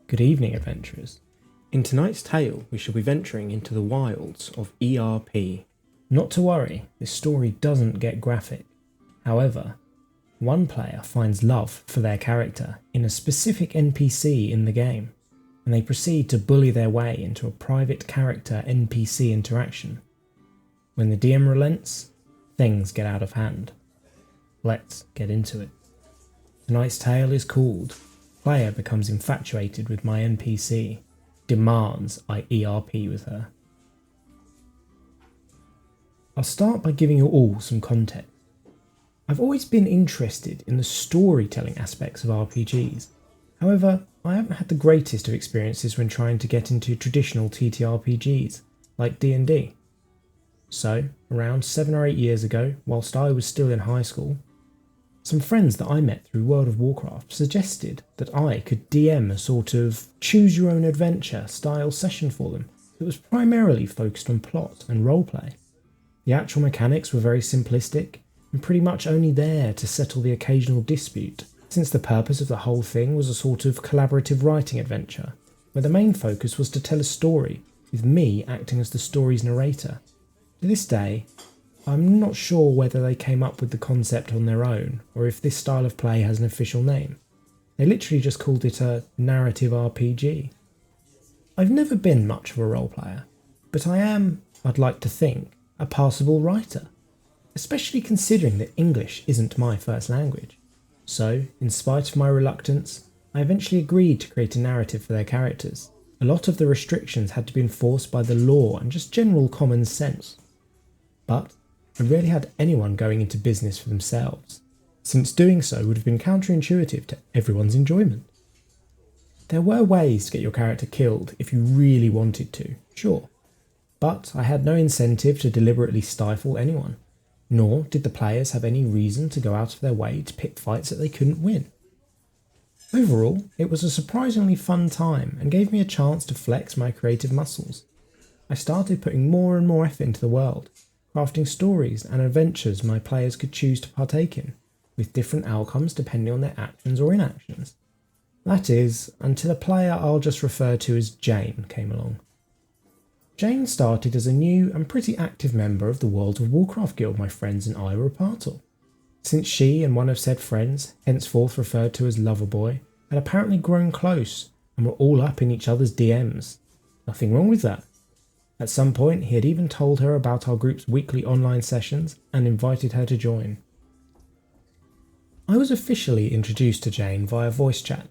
Good evening, adventurers. In tonight's tale, we shall be venturing into the wilds of ERP. Not to worry, this story doesn't get graphic. However, one player finds love for their character in a specific NPC in the game, and they proceed to bully their way into a private character NPC interaction. When the DM relents, things get out of hand. Let's get into it. Tonight's tale is called Player Becomes Infatuated with My NPC, Demands I ERP with Her. I'll start by giving you all some context. I've always been interested in the storytelling aspects of RPGs. However, I haven't had the greatest of experiences when trying to get into traditional TTRPGs, like D&D. So, around 7 or 8 years ago, whilst I was still in high school, some friends that I met through World of Warcraft suggested that I could DM a sort of choose-your-own-adventure style session for them that was primarily focused on plot and roleplay. The actual mechanics were very simplistic and pretty much only there to settle the occasional dispute, since the purpose of the whole thing was a sort of collaborative writing adventure, where the main focus was to tell a story, with me acting as the story's narrator. To this day, I'm not sure whether they came up with the concept on their own, or if this style of play has an official name. They literally just called it a narrative RPG. I've never been much of a role player, but I am, I'd like to think, a passable writer, especially considering that English isn't my first language. So, in spite of my reluctance, I eventually agreed to create a narrative for their characters. A lot of the restrictions had to be enforced by the law and just general common sense. But I rarely had anyone going into business for themselves, since doing so would have been counterintuitive to everyone's enjoyment. There were ways to get your character killed if you really wanted to, sure, but I had no incentive to deliberately stifle anyone, nor did the players have any reason to go out of their way to pick fights that they couldn't win. Overall, it was a surprisingly fun time and gave me a chance to flex my creative muscles. I started putting more and more effort into the world, crafting stories and adventures my players could choose to partake in, with different outcomes depending on their actions or inactions. That is, until a player I'll just refer to as Jane came along. Jane started as a new and pretty active member of the World of Warcraft guild my friends and I were a part of. Since she and one of said friends, henceforth referred to as Loverboy, had apparently grown close and were all up in each other's DMs. Nothing wrong with that. At some point, he had even told her about our group's weekly online sessions and invited her to join. I was officially introduced to Jane via voice chat,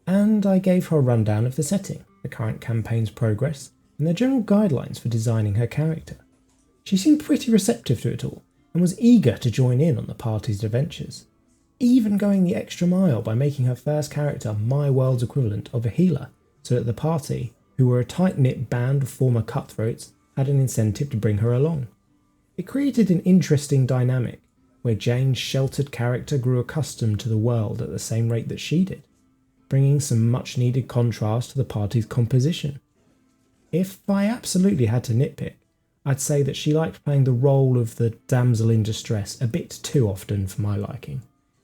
and I gave her a rundown of the setting, the current campaign's progress, and the general guidelines for designing her character. She seemed pretty receptive to it all, and was eager to join in on the party's adventures, even going the extra mile by making her first character my world's equivalent of a healer, so that the party, who were a tight-knit band of former cutthroats, had an incentive to bring her along. It created an interesting dynamic, where Jane's sheltered character grew accustomed to the world at the same rate that she did, bringing some much-needed contrast to the party's composition. If I absolutely had to nitpick, I'd say that she liked playing the role of the damsel in distress a bit too often for my liking,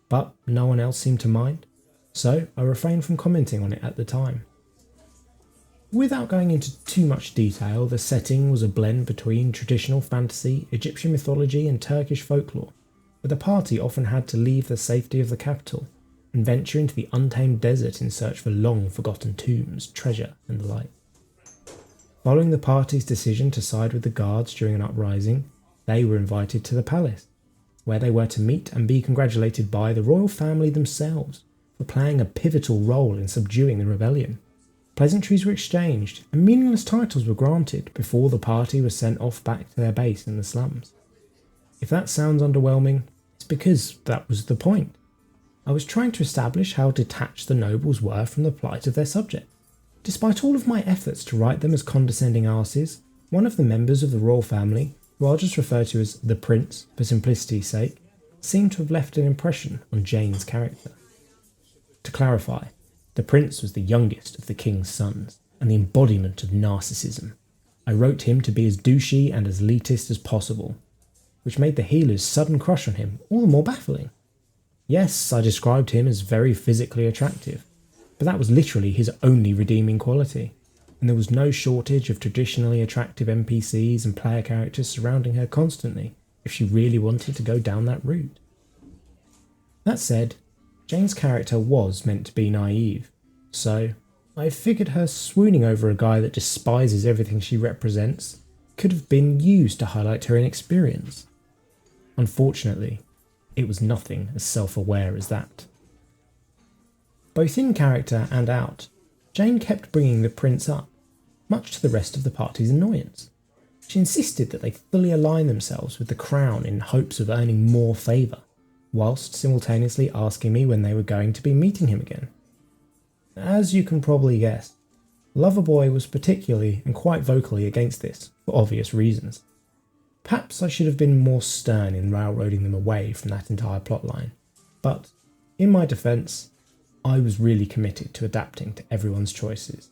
but no one else seemed to mind, so I refrained from commenting on it at the time. Without going into too much detail, the setting was a blend between traditional fantasy, Egyptian mythology and Turkish folklore, where the party often had to leave the safety of the capital and venture into the untamed desert in search for long-forgotten tombs, treasure and the like. Following the party's decision to side with the guards during an uprising, they were invited to the palace, where they were to meet and be congratulated by the royal family themselves for playing a pivotal role in subduing the rebellion. Pleasantries were exchanged, and meaningless titles were granted before the party was sent off back to their base in the slums. If that sounds underwhelming, it's because that was the point. I was trying to establish how detached the nobles were from the plight of their subjects. Despite all of my efforts to write them as condescending arses, one of the members of the royal family, who I'll just refer to as the Prince for simplicity's sake, seemed to have left an impression on Jane's character. To clarify, the Prince was the youngest of the king's sons, and the embodiment of narcissism. I wrote him to be as douchey and as elitist as possible, which made the healer's sudden crush on him all the more baffling. Yes, I described him as very physically attractive, but that was literally his only redeeming quality, and there was no shortage of traditionally attractive NPCs and player characters surrounding her constantly if she really wanted to go down that route. That said, Jane's character was meant to be naive, so I figured her swooning over a guy that despises everything she represents could have been used to highlight her inexperience. Unfortunately, it was nothing as self-aware as that. Both in character and out, Jane kept bringing the prince up, much to the rest of the party's annoyance. She insisted that they fully align themselves with the crown in hopes of earning more favour, whilst simultaneously asking me when they were going to be meeting him again. As you can probably guess, Loverboy was particularly and quite vocally against this, for obvious reasons. Perhaps I should have been more stern in railroading them away from that entire plotline, but, in my defence, I was really committed to adapting to everyone's choices.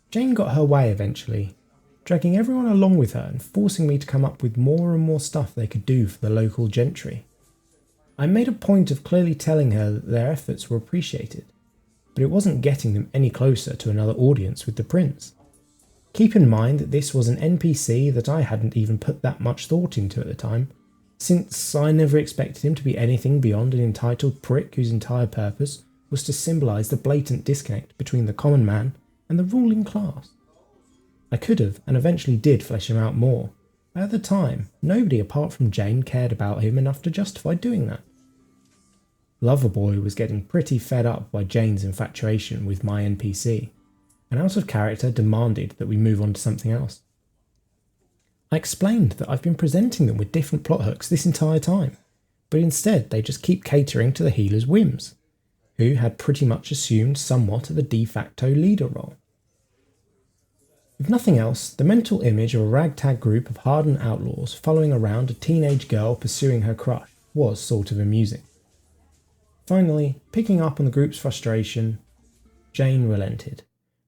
Jane got her way eventually, dragging everyone along with her and forcing me to come up with more and more stuff they could do for the local gentry. I made a point of clearly telling her that their efforts were appreciated, but it wasn't getting them any closer to another audience with the prince. Keep in mind that this was an NPC that I hadn't even put that much thought into at the time, since I never expected him to be anything beyond an entitled prick whose entire purpose was to symbolise the blatant disconnect between the common man and the ruling class. I could have, and eventually did, flesh him out more, but at the time, nobody apart from Jane cared about him enough to justify doing that. Loverboy was getting pretty fed up by Jane's infatuation with my NPC, and out of character demanded that we move on to something else. I explained that I've been presenting them with different plot hooks this entire time, but instead they just keep catering to the healer's whims, who had pretty much assumed somewhat of a de facto leader role. If nothing else, the mental image of a ragtag group of hardened outlaws following around a teenage girl pursuing her crush was sort of amusing. Finally, picking up on the group's frustration, Jane relented,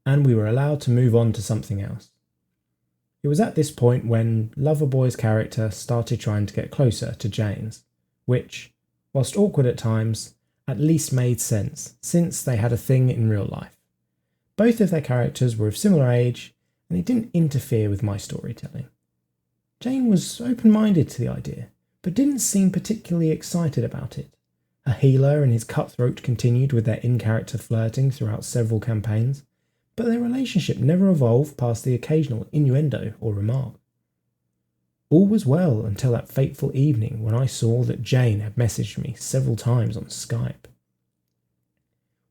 and we were allowed to move on to something else. It was at this point when Loverboy's character started trying to get closer to Jane's, which, whilst awkward at times, at least made sense, since they had a thing in real life. Both of their characters were of similar age, and it didn't interfere with my storytelling. Jane was open-minded to the idea, but didn't seem particularly excited about it. Her healer and his cutthroat continued with their in-character flirting throughout several campaigns, but their relationship never evolved past the occasional innuendo or remark. All was well until that fateful evening when I saw that Jane had messaged me several times on Skype.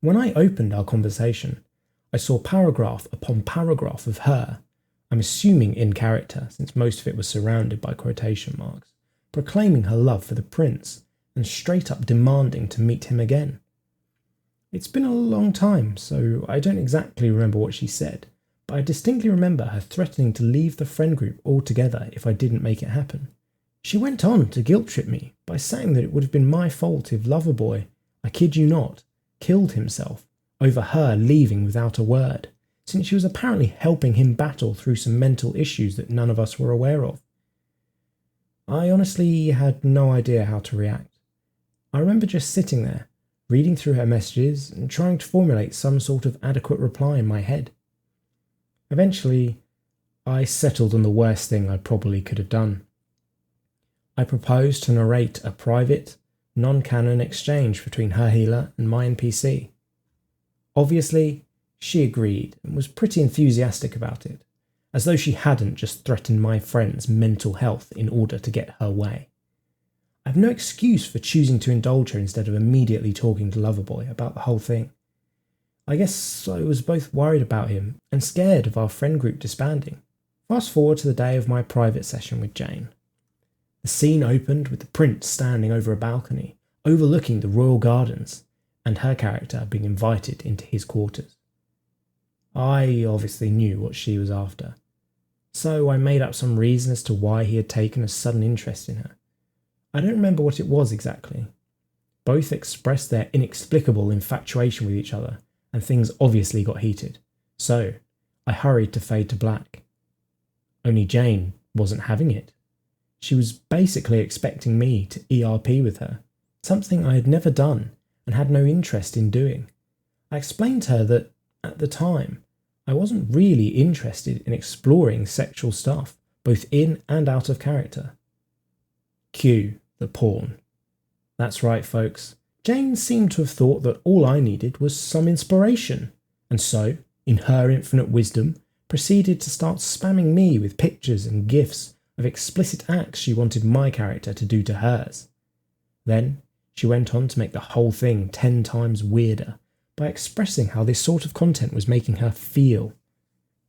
When I opened our conversation, I saw paragraph upon paragraph of her, I'm assuming in character since most of it was surrounded by quotation marks, proclaiming her love for the prince and straight up demanding to meet him again. It's been a long time, so I don't exactly remember what she said, but I distinctly remember her threatening to leave the friend group altogether if I didn't make it happen. She went on to guilt-trip me by saying that it would have been my fault if Loverboy, I kid you not, killed himself over her leaving without a word, since she was apparently helping him battle through some mental issues that none of us were aware of. I honestly had no idea how to react. I remember just sitting there, reading through her messages and trying to formulate some sort of adequate reply in my head. Eventually, I settled on the worst thing I probably could have done. I proposed to narrate a private, non-canon exchange between her healer and my NPC. Obviously, she agreed and was pretty enthusiastic about it, as though she hadn't just threatened my friend's mental health in order to get her way. I have no excuse for choosing to indulge her instead of immediately talking to Loverboy about the whole thing. I guess I was both worried about him and scared of our friend group disbanding. Fast forward to the day of my private session with Jane. The scene opened with the prince standing over a balcony, overlooking the royal gardens, and her character being invited into his quarters. I obviously knew what she was after, so I made up some reason as to why he had taken a sudden interest in her. I don't remember what it was exactly. Both expressed their inexplicable infatuation with each other, and things obviously got heated, so I hurried to fade to black. Only Jane wasn't having it. She was basically expecting me to ERP with her, something I had never done and had no interest in doing. I explained to her that, at the time, I wasn't really interested in exploring sexual stuff, both in and out of character. Cue the porn. That's right, folks. Jane seemed to have thought that all I needed was some inspiration, and so, in her infinite wisdom, proceeded to start spamming me with pictures and gifs of explicit acts she wanted my character to do to hers. Then, she went on to make the whole thing 10 times weirder by expressing how this sort of content was making her feel.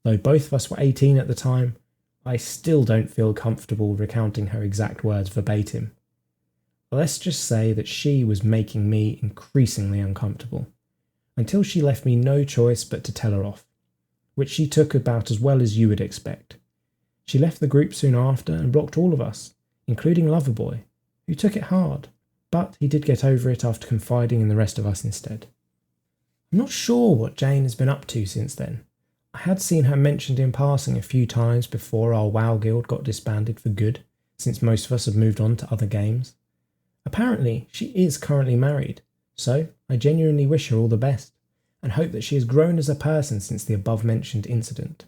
Though both of us were 18 at the time, I still don't feel comfortable recounting her exact words verbatim. Let's just say that she was making me increasingly uncomfortable, until she left me no choice but to tell her off, which she took about as well as you would expect. She left the group soon after and blocked all of us, including Loverboy, who took it hard, but he did get over it after confiding in the rest of us instead. I'm not sure what Jane has been up to since then. I had seen her mentioned in passing a few times before our WoW guild got disbanded for good, since most of us had moved on to other games. Apparently, she is currently married, so I genuinely wish her all the best, and hope that she has grown as a person since the above-mentioned incident.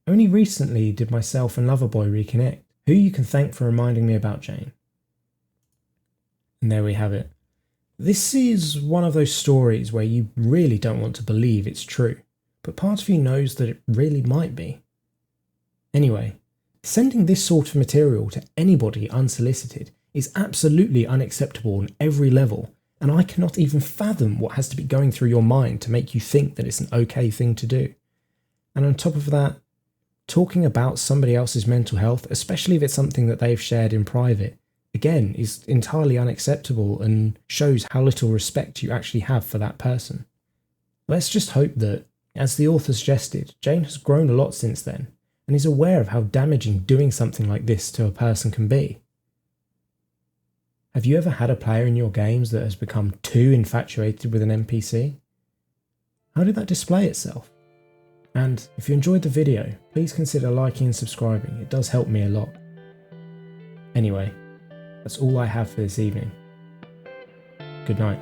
Only recently did myself and Loverboy reconnect, who you can thank for reminding me about Jane. And there we have it. This is one of those stories where you really don't want to believe it's true, but part of you knows that it really might be. Anyway, sending this sort of material to anybody unsolicited is absolutely unacceptable on every level, and I cannot even fathom what has to be going through your mind to make you think that it's an okay thing to do. And on top of that, talking about somebody else's mental health, especially if it's something that they've shared in private, again, is entirely unacceptable and shows how little respect you actually have for that person. Let's just hope that, as the author suggested, Jane has grown a lot since then, and is aware of how damaging doing something like this to a person can be. Have you ever had a player in your games that has become too infatuated with an NPC? How did that display itself? And if you enjoyed the video, please consider liking and subscribing, it does help me a lot. Anyway, that's all I have for this evening. Good night.